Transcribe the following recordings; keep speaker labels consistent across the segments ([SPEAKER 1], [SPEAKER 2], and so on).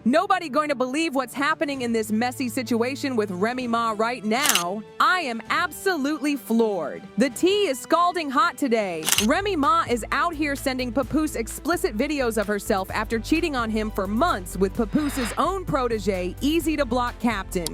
[SPEAKER 1] Nobody going to believe what's happening in this messy situation with Remy Ma right now. I am absolutely floored. The tea is scalding hot today. Remy Ma is out here sending Papoose explicit videos of herself after cheating on him for months with Papoose's own protégé, Eazy Da Black Captain.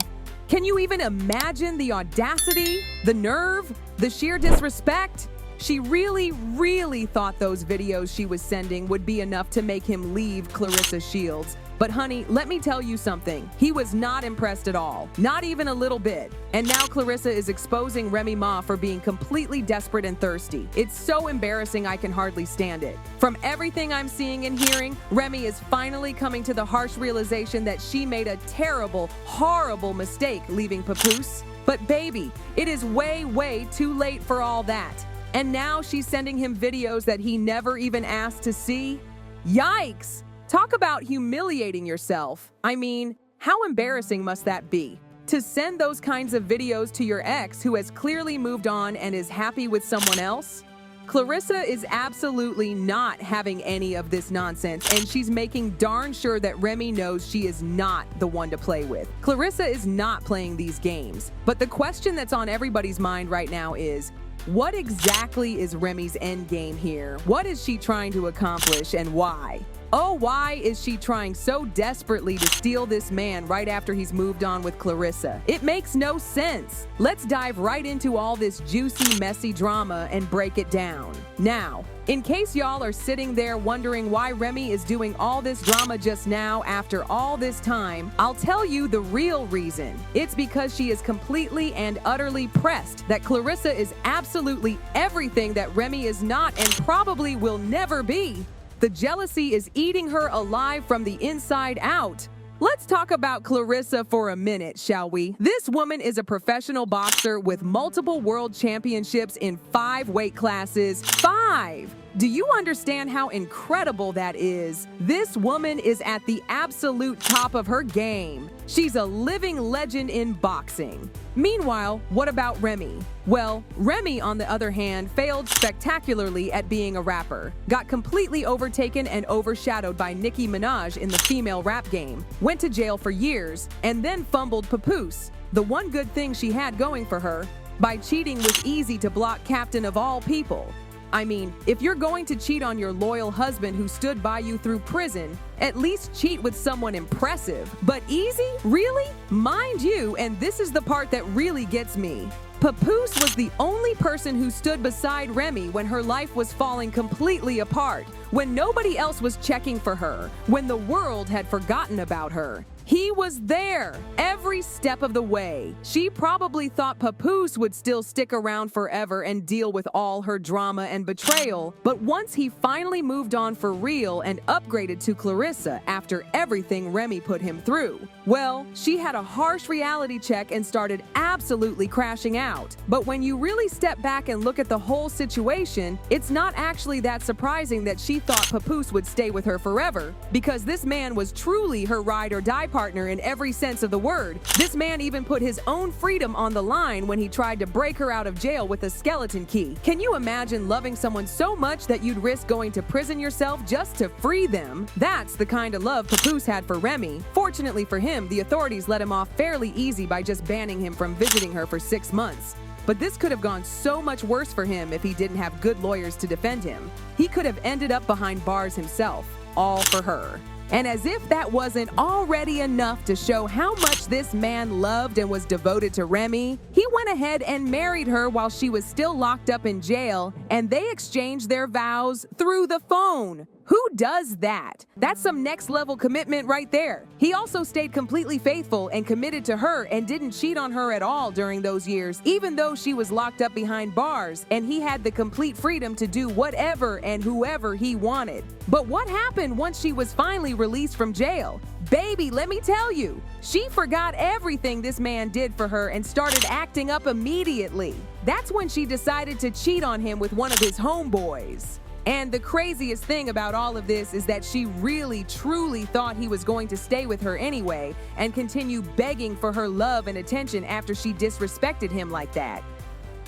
[SPEAKER 1] Can you even imagine the audacity, the nerve, the sheer disrespect? She really thought those videos she was sending would be enough to make him leave Clarissa Shields. But honey, let me tell you something. He was not impressed at all. Not even a little bit. And now Clarissa is exposing Remy Ma for being completely desperate and thirsty. It's so embarrassing I can hardly stand it. From everything I'm seeing and hearing, Remy is finally coming to the harsh realization that she made a terrible, horrible mistake leaving Papoose. But baby, it is way too late for all that. And now she's sending him videos that he never even asked to see? Yikes! Talk about humiliating yourself. I mean, how embarrassing must that be? To send those kinds of videos to your ex who has clearly moved on and is happy with someone else? Clarissa is absolutely not having any of this nonsense, and she's making darn sure that Remy knows she is not the one to play with. Clarissa is not playing these games. But the question that's on everybody's mind right now is, what exactly is Remy's end game here? What is she trying to accomplish and why? Oh, why is she trying so desperately to steal this man right after he's moved on with Clarissa? It makes no sense. Let's dive right into all this juicy, messy drama and break it down. Now, in case y'all are sitting there wondering why Remy is doing all this drama just now after all this time, I'll tell you the real reason. It's because she is completely and utterly pressed that Clarissa is absolutely everything that Remy is not and probably will never be. The jealousy is eating her alive from the inside out. Let's talk about Clarissa for a minute, shall we? This woman is a professional boxer with multiple world championships in 5 weight classes. 5! Do you understand how incredible that is? This woman is at the absolute top of her game. She's a living legend in boxing. Meanwhile, what about Remy? Well, Remy, on the other hand, failed spectacularly at being a rapper, got completely overtaken and overshadowed by Nicki Minaj in the female rap game, went to jail for years, and then fumbled Papoose, the one good thing she had going for her, by cheating with Eazy Da Black Captain of all people. I mean, if you're going to cheat on your loyal husband who stood by you through prison, at least cheat with someone impressive. But Eazy? Really? Mind you, and this is the part that really gets me, Papoose was the only person who stood beside Remy when her life was falling completely apart, when nobody else was checking for her, when the world had forgotten about her. He was there every step of the way. She probably thought Papoose would still stick around forever and deal with all her drama and betrayal, but once he finally moved on for real and upgraded to Clarissa after everything Remy put him through, well, she had a harsh reality check and started absolutely crashing out. But when you really step back and look at the whole situation, it's not actually that surprising that she thought Papoose would stay with her forever, because this man was truly her ride or die partner in every sense of the word. This man even put his own freedom on the line when he tried to break her out of jail with a skeleton key. Can you imagine loving someone so much that you'd risk going to prison yourself just to free them? That's the kind of love Papoose had for Remy. Fortunately for him, the authorities let him off fairly easy by just banning him from visiting her for 6 months. But this could have gone so much worse for him if he didn't have good lawyers to defend him. He could have ended up behind bars himself, all for her. And as if that wasn't already enough to show how much this man loved and was devoted to Remy, he went ahead and married her while she was still locked up in jail, and they exchanged their vows through the phone. Who does that? That's some next level commitment right there. He also stayed completely faithful and committed to her and didn't cheat on her at all during those years, even though she was locked up behind bars and he had the complete freedom to do whatever and whoever he wanted. But what happened once she was finally released from jail? Baby, let me tell you, she forgot everything this man did for her and started acting up immediately. That's when she decided to cheat on him with one of his homeboys. And the craziest thing about all of this is that she really, truly thought he was going to stay with her anyway and continue begging for her love and attention after she disrespected him like that.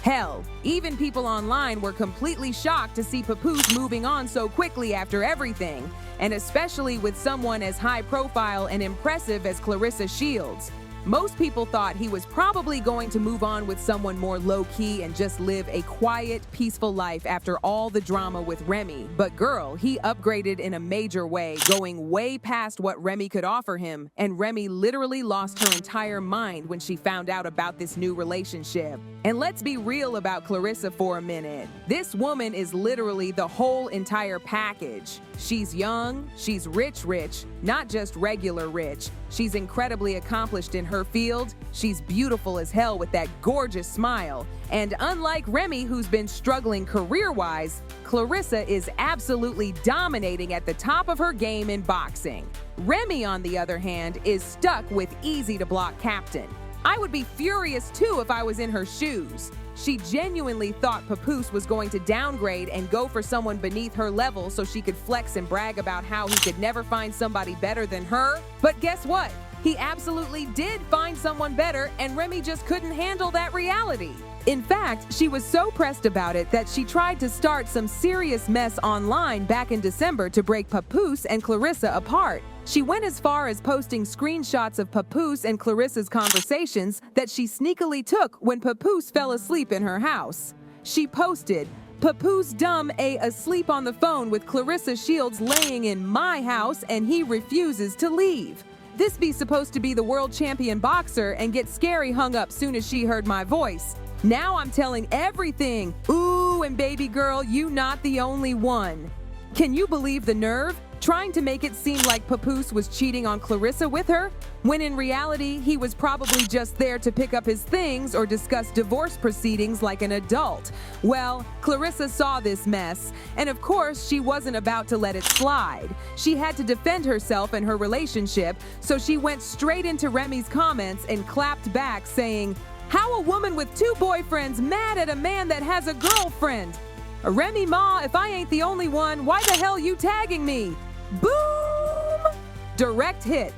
[SPEAKER 1] Hell, even people online were completely shocked to see Papoose moving on so quickly after everything, and especially with someone as high profile and impressive as Clarissa Shields. Most people thought he was probably going to move on with someone more low-key and just live a quiet, peaceful life after all the drama with Remy. But girl, he upgraded in a major way, going way past what Remy could offer him, and Remy literally lost her entire mind when she found out about this new relationship. And let's be real about Clarissa for a minute. This woman is literally the whole entire package. She's young, she's rich, not just regular rich. She's incredibly accomplished in her field, she's beautiful as hell with that gorgeous smile. And unlike Remy, who's been struggling career-wise, Clarissa is absolutely dominating at the top of her game in boxing. Remy, on the other hand, is stuck with Eazy Da Black Captain. I would be furious too if I was in her shoes. She genuinely thought Papoose was going to downgrade and go for someone beneath her level so she could flex and brag about how he could never find somebody better than her. But guess what? He absolutely did find someone better, and Remy just couldn't handle that reality. In fact, she was so pressed about it that she tried to start some serious mess online back in December to break Papoose and Clarissa apart. She went as far as posting screenshots of Papoose and Clarissa's conversations that she sneakily took when Papoose fell asleep in her house. She posted, "Papoose dumb asleep on the phone with Clarissa Shields laying in my house and he refuses to leave. This be supposed to be the world champion boxer and get scary hung up soon as she heard my voice. Now I'm telling everything. Ooh, and baby girl, you not the only one." Can you believe the nerve? Trying to make it seem like Papoose was cheating on Clarissa with her, when in reality, he was probably just there to pick up his things or discuss divorce proceedings like an adult. Well, Clarissa saw this mess, and of course, she wasn't about to let it slide. She had to defend herself and her relationship, so she went straight into Remy's comments and clapped back saying, "How a woman with 2 boyfriends mad at a man that has a girlfriend? Remy Ma, if I ain't the only one, why the hell you tagging me?" Boom! Direct hit.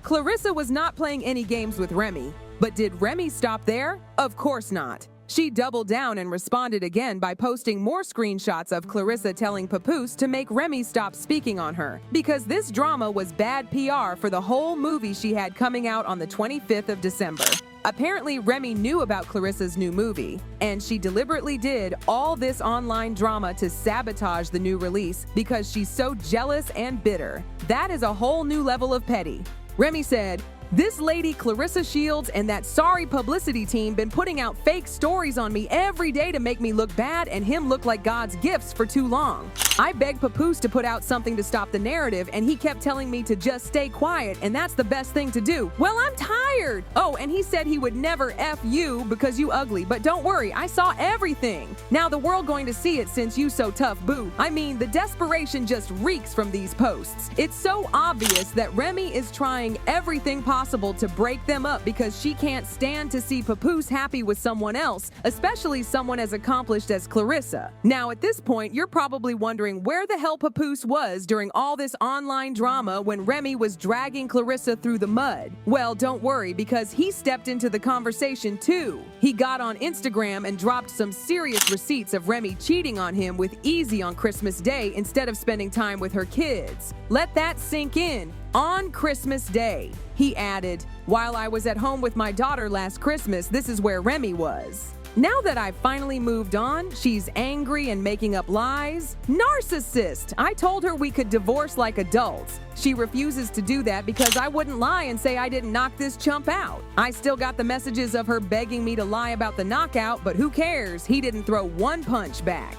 [SPEAKER 1] Clarissa was not playing any games with Remy, but did Remy stop there? Of course not. She doubled down and responded again by posting more screenshots of Clarissa telling Papoose to make Remy stop speaking on her, because this drama was bad PR for the whole movie she had coming out on the 25th of December. Apparently, Remy knew about Clarissa's new movie, and she deliberately did all this online drama to sabotage the new release because she's so jealous and bitter. That is a whole new level of petty. Remy said, "This lady Clarissa Shields and that sorry publicity team been putting out fake stories on me every day to make me look bad and him look like God's gifts for too long. I begged Papoose to put out something to stop the narrative, and he kept telling me to just stay quiet, and that's the best thing to do. Well, I'm tired. Oh, and he said he would never F you because you ugly, but don't worry, I saw everything. Now the world going to see it since you so tough, boo." I mean, the desperation just reeks from these posts. It's so obvious that Remy is trying everything possible to break them up because she can't stand to see Papoose happy with someone else, especially someone as accomplished as Clarissa. Now, at this point, you're probably wondering where the hell Papoose was during all this online drama when Remy was dragging Clarissa through the mud. Well, don't worry, because he stepped into the conversation too. He got on Instagram and dropped some serious receipts of Remy cheating on him with Eazy on Christmas Day instead of spending time with her kids. Let that sink in. On Christmas Day, he added, "While I was at home with my daughter last Christmas, this is where Remy was." Now that I've finally moved on, she's angry and making up lies. Narcissist! I told her we could divorce like adults. She refuses to do that because I wouldn't lie and say I didn't knock this chump out. I still got the messages of her begging me to lie about the knockout, but who cares? He didn't throw one punch back.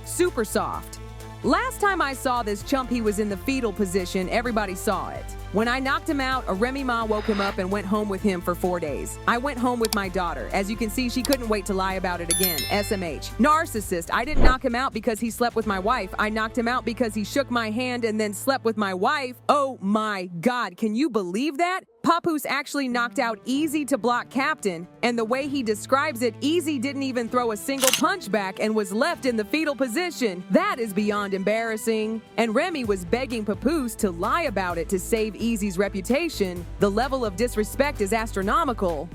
[SPEAKER 1] Super soft. Last time I saw this chump, he was in the fetal position. Everybody saw it. When I knocked him out, a Remy Ma woke him up and went home with him for 4 days. I went home with my daughter. As you can see, she couldn't wait to lie about it again. SMH. Narcissist. I didn't knock him out because he slept with my wife. I knocked him out because he shook my hand and then slept with my wife. Oh my God, can you believe that? Papoose actually knocked out Eazy Da Black Captain, and the way he describes it, Eazy didn't even throw a single punch back and was left in the fetal position. That is beyond embarrassing. And Remy was begging Papoose to lie about it to save Eazy's reputation. The level of disrespect is astronomical.